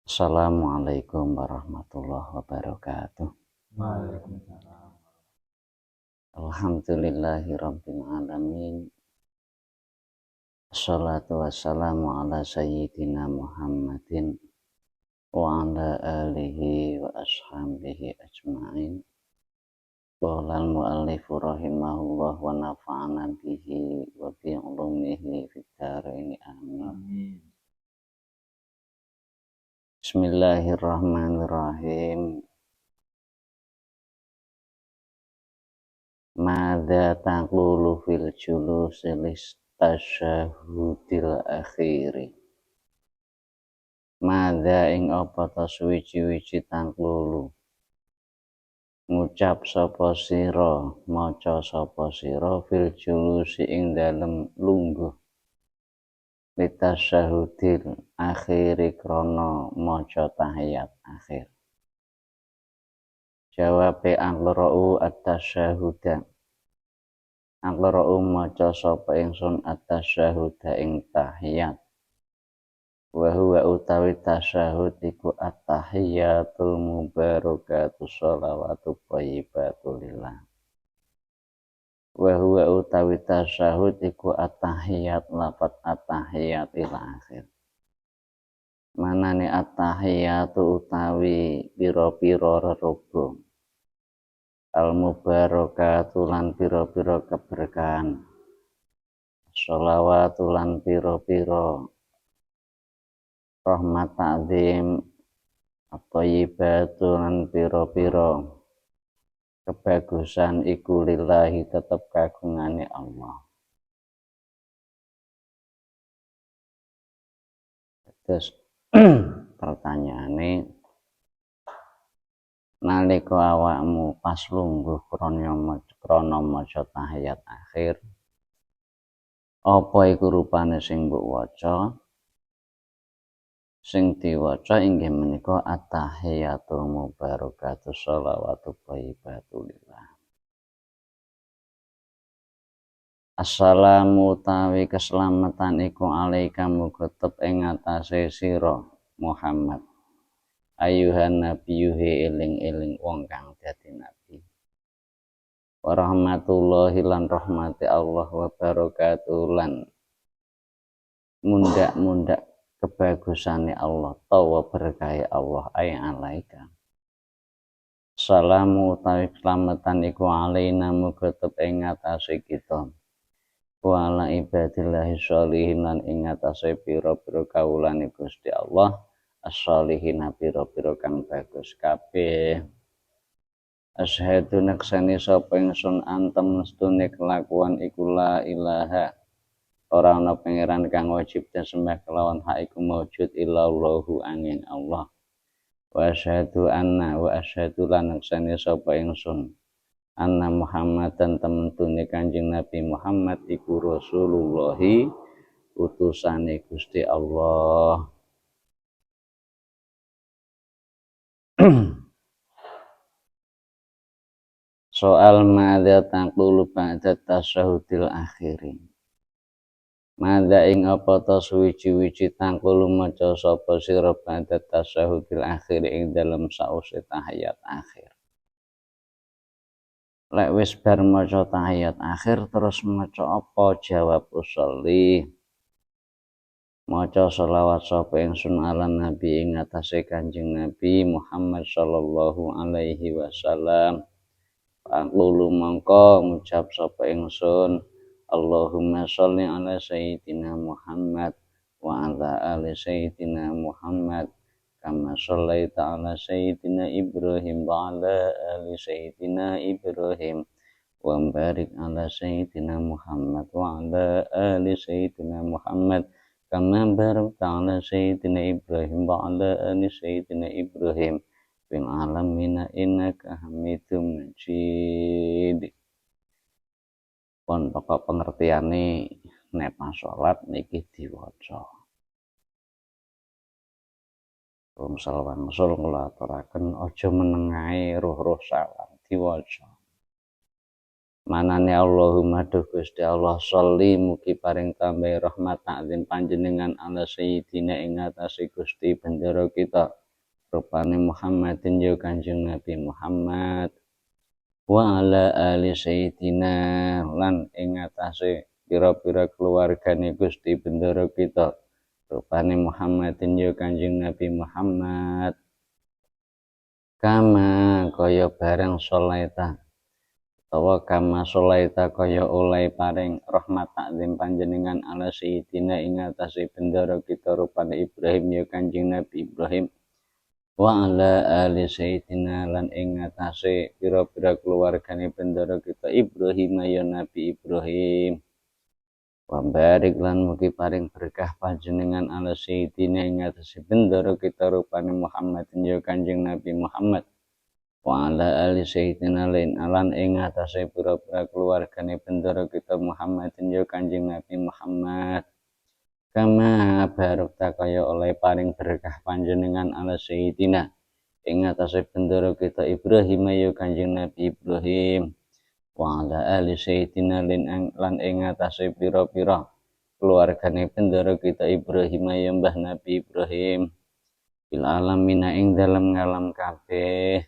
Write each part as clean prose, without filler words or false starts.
Assalamualaikum warahmatullahi wabarakatuh. Waalaikumsalam. Alhamdulillahirabbil alamin. Assalatu wassalamu ala sayyidina Muhammadin wa ala alihi wa ashabihi ajma'in. Qala al-muallifu rahimahullah wa nafa'ana bihi wa bi ulumihi fid dharain amin. Amin. Bismillahirrahmanirrahim. Madza taqulu fil julusi listasyahudil akhiri. Madza ing apa ta suwiji-wiji taqulu ngucap sapa sira, maca sapa sira fil julusi ing dalem lungguh litasyahudil akhiri krana maca tahiyat akhir. Jawabe aqra'u at-tasyahuda. Aqra'u maca sapa ingsun at-tasyahuda ing tahiyat. Wa huwa utawi tasyahud iku at-tahiyatul mubarakatuh sholawatu thayyibatu lillah. Wa huwa utawi tasyahud iku at-tahiyat lafat at-tahiyat ila akhir. Manane at-tahiyatu utawi pira-pira rerupa. Al-mubarakatu lan pira-pira keberkahan. Sholawatu lan pira-pira rahmat ta'zim at-thayyibatu lan pira-pira kebagusan iku lillahi tetep kagungane Allah. Terus pertanyaane, nalika awakmu pas lungguh krana maca tahiyat akhir, apa iku rupane sing mbok waca? Sing diwaca inggih menika at-tahiyatul mubarakatuh sholawatu thayyibatu lillah. Assalamu tawi keselamatan iku alaika mugetep ing atase sira Muhammad. Ayuhan nabiyuhe eling-eling wong kang dadi nabi. Wa rahmatullahi lan rahmati Allah wa barakatuh lan mundak-mundak kebagusane Allah tawa berkahi Allah ay alaika. Salamu utawi keselamatan iku alaina mugetep ing atase kita. Wa ala ibadillahi sholihin lan ing atase pira-pira kawulane Gusti Allah as-sholihin pira-pira kang bagus kabeh. Asyhadu naksani sapa ingsun antem mestune kelakuan iku la ilaha ora ana pangeran kang wajib disembah kelawan hak iku maujud illallahu angin Allah. Wa asyhadu anna wa asyhadu lan naksani sapa ingsun anna Muhammadan temtune Kanjeng Nabi Muhammad iku Rasulullahi utusane Gusti Allah. Soal madza taqulu ba'da tasyahudil akhiri. Madza ing apa ta suwiji-wiji taqulu maca sapa sira ba'da tasyahudil akhiri ing dalem sause tahiyat akhir. Lek wis bar maca tahiyat akhir terus maca apa? Jawab usolli. Maca sholawat sapa ingsun ala nabi ing atase Kanjeng Nabi Muhammad sallallahu alaihi wasallam. Lulu mangka ngucap sapa ingsun Allahumma sholli ala sayyidina Muhammad wa ala ali sayyidina Muhammad kama shallaita ala sayyidina Ibrahim wa ala ali sayyidina Ibrahim wa barik ala sayyidina Muhammad wa ala ali sayyidina Muhammad kama barakta ala sayyidina Ibrahim wa ala ali sayyidina Ibrahim fil alamin innaka Hamidum Majid. Pun pokok pengertiane nek pas salat niki diwaca. Wangsul kula aturaken aja menengae ruh-ruh salat diwaca. manane Allahumma duh Gusti Allah sholli mugi paring tambahi rahmat takzim panjenengan ala sayyidina ing atase Gusti bendera kita rupane Muhammadin ya Kanjeng Nabi Muhammad wa ala ali sayyidina lan ing atase pira-pira keluargane Gusti bendera kita rupane Muhammadin ya Kanjeng Nabi Muhammad kama kaya bareng sholaita utawa kama sholaita kaya oleh paring rahmat takzim panjenengan ala sayyidina ing atase bendera kita rupane Ibrahim ya Kanjeng Nabi Ibrahim wa ala ali sayyidina lan ing atase pira-pira keluargane bendera kita Ibrahim ya Nabi Ibrahim wa barik lan mugi paring berkah panjenengan ala sayyidina ing atase bendera kita rupane Muhammadin ya Kanjeng Nabi Muhammad wa ala ali sayyidina lan ing atase pira-pira keluargane bendera kita Muhammadin ya Kanjeng Nabi Muhammad kama barokta kaya oleh paring berkah panjenengan ala sayyidina ing atase bendera kita Ibrahim ya Kanjeng Nabi Ibrahim wa ala ali sayyidina lan ing atase pira-pira keluargane bendera kita Ibrahim ya Mbah Nabi Ibrahim bil alamina ing dalem ngalam kabeh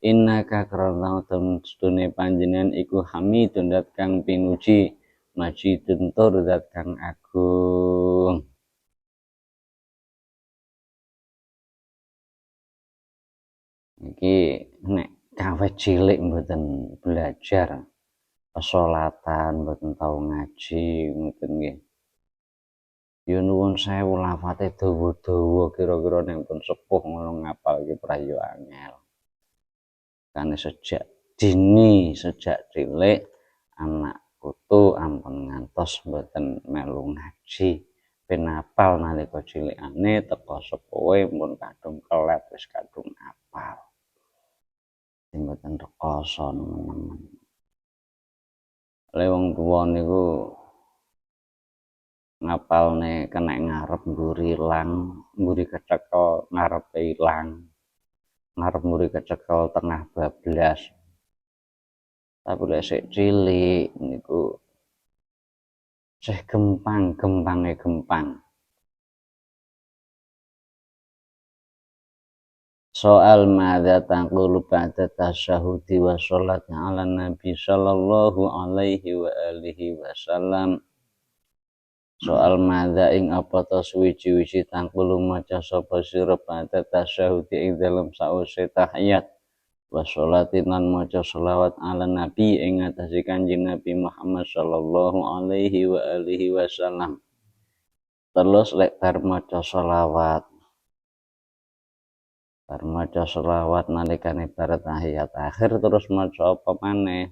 innaka karena temstune panjenengan iku hamidun dat kang pinuji majidun tur dat kang agung iki nek kawet cilik mboten belajar pesolatan mboten tau ngaji ngoten nggih ya nuwun sewu lafate dawa-dawa kira-kira ning pun sepuh ngono ngapal iki prayo angel karena sejak dini sejak cilik anak putu ampun ngantos mboten melu ngaji penapal nalika cilikane teko sepuhe pun kadung kelet wis kadung apal mboten rekoso nemen-nemen le wong tuwa niku ngapalne kena ngarep mburi ilang mburi kecekel ngarepe ilang ngarep muri kecekel tengah bablas tapi lek sik cilik niku ceh gempange gempang soal madza taqulu ba'da tasyahudi wa sholati ala nabi sallallahu alaihi wa alihi wasallam soal madza ing apa ta suwi-wiji taqulu maca sapa sira ba'da tasyahudi ing dalem sause tahiyat wa sholati lan maca sholawat ala nabi ing atase Kanjeng Nabi Muhammad sallallahu alaihi wa alihi wasallam terus lek bar maca sholawat nalikane bar tahiyat akhir terus maca apa maneh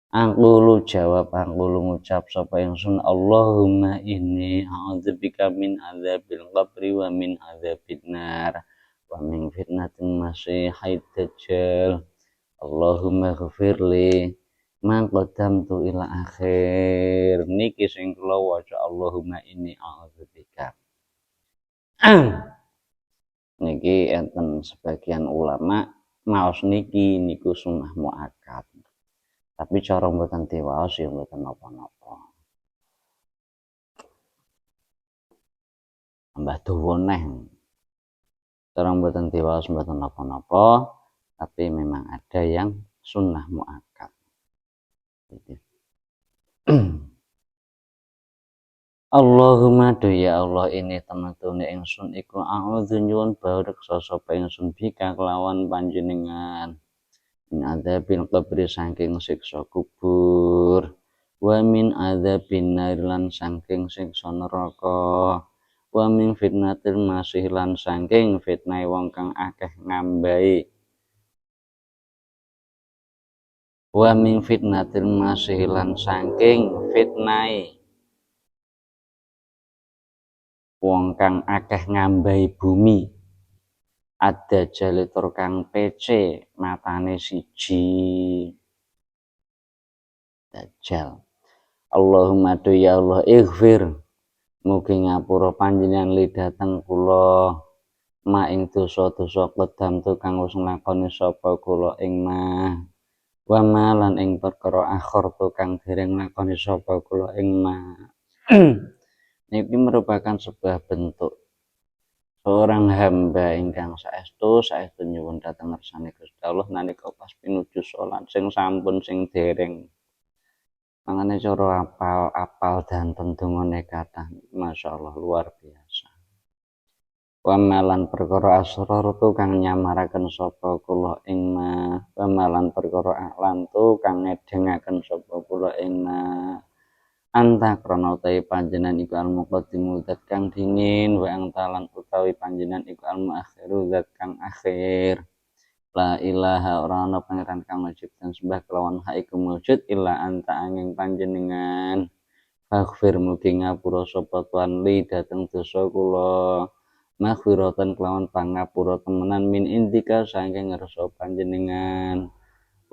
Angkulu ngucap sapa ingsun Allahumma inni a'udzubika min adzabil qabri wa min adzabin nar wa min fitnatil masiihid dajjal Allahumma ghfirli ma qaddamtu ila akhir niki sing kula waca Allahumma inni a'udzubika niki enten sebagian ulama maos niki niku sunah muakkad tapi cara mboten diwaos ya mboten napa-napa tambah dawa neh cara mboten diwaos mboten napa-napa tapi memang ada yang sunnah muakkad Allahumma do ya Allah ini temetune ingsun iku a'udzu nyuwun bareksa sapa ingsun bika kelawan panjenengan min adzabil qabri saking siksa kubur wa min adzabin nar lan saking siksa neraka wa min fitnatil masih lan saking fitnah wong kang akeh ngambai wa min fitnatil masih lan saking fitnah wong kang akeh ngambai bumi ada jalitur kang pece matane siji dajjal Allahumma do ya Allah ighfir mugi ngapura panjenengan lidhateng kula ma ing dosa-dosa qadam tu kang wis nglakoni sapa kula ing mah wa malan ing perkara akhirtu kang dereng lakoni sapa kula ing ma niki merupakan sebuah bentuk seorang hamba ingkang saestu nyuwun dhateng ngersane Gusti Allah nalika pas pinuju salat sing sampun sing dereng mangane cara apal danten dongane kathah masyaallah luar biasa. Wamalan perkara asrartu kang nyamaraken sapa kula ing ma wamalan perkara aklantu kang ngedengaken sapa kula ing ma anta krana utawi panjenengan iku al muqaddimu zat kang dingin wa talan utawi panjenengan iku al muakhiru zat kang akhir. La ilaha ora ana pangeran kang wajib dan sembah kelawan hak iku wujud illa anta angin panjenengan. Faghfir mugi ngapura sapa tuan li dateng dosa kula. Maghfiratan kelawan pangapura temenan min indika saking ngersa panjenengan.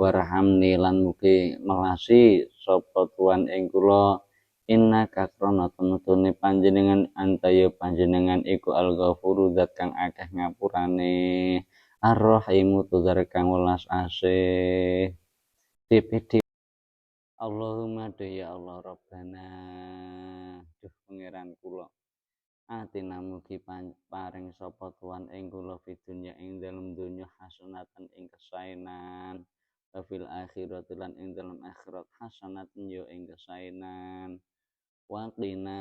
Warhamni lan mugi melasi sapa tuan ing kula. Inna kakrana temutune panjenengan antaya panjenengan iku al-ghafuru zat kang akeh ngapurane. Ar-Rahimu tudar kang welas asih. DPD Allahumma ya Allah Rabbana duh pangeran kula atina mugi paring sapa tuan ing kula fidunya ing dalem donya hasanatan ing kesaenan wa fil akhirati lan ing dalem akhirat hasanatan yo ing kesaenan wa qina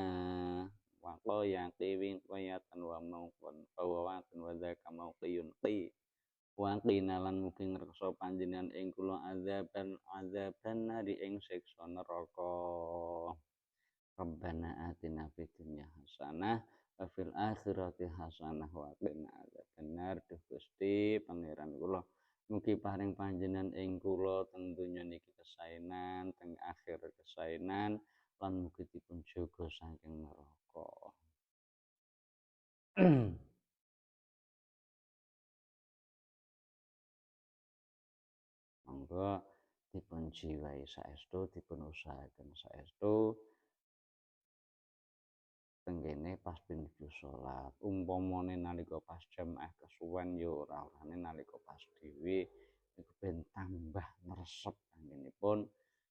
wa qayati wayatan wa maukun wa dzaka mauqiyun qi wa qina lan mugi ngreksa panjenengan ing kula azaban nari ing siksa neraka. Rabbana atina fid dunya hasanah wa fil akhirati hasanah wa qina adzabannar. Duh Gusti pangeran kula mugi paring panjenengan ing kula teng donya niki kesaenan teng akhir kesaenan lan mugi dipun jaga saking neraka. Monggo dipun jiwai saestu dipun usahaken saestu tenggene pas pinuju salat umpamane nalika pas jamaah kesuwen yo ora-orane nalika pas dhewe iku ben tambah ngresep anggenipun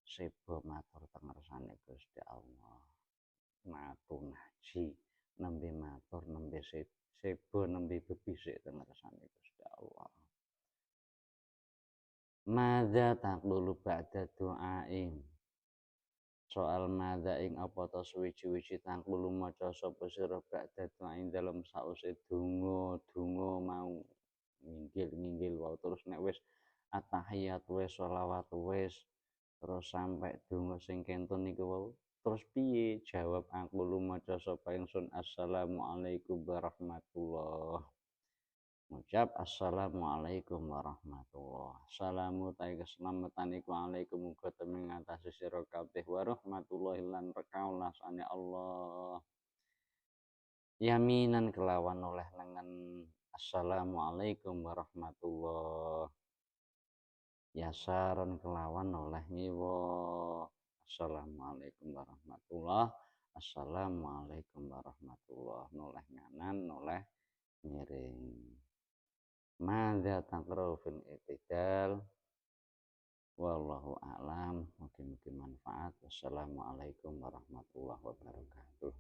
seba matur teng ngersane Gusti Allah. Matur naji nembe matur nembe seba nembe bebisik teng ngersane Gusti Allah. Madza taqulu ba'da du'ain. Soal madza ing apa ta suwi-wiji tangkulu maca sapa sira ba'da du'ain dalem sause donga mau nginggil wae terus nek wis at-tahiyat wis shalawat wis terus sampai donga sing kentun niku wau terus piye jawab angkulu maca sapa ingsun assalamualaikum warahmatullah. Ngucap assalamualaikum warahmatullah. Salamu ta'i keselamatan iku alaikum muga temeng ngatasi sira kabeh warahmatullahi lan rekaulasane Allah. Yaminan kelawan oleh lengan assalamualaikum warahmatullah. Yasaron kelawan oleh ngiwa assalamualaikum warahmatullah. Assalamualaikum warahmatullah. Noleh nganan noleh miring. Madza taqra'u fil i'tidal wallahu a'lam. Mugi-mugi manfaat. Wassalamualaikum warahmatullahi wabarakatuh.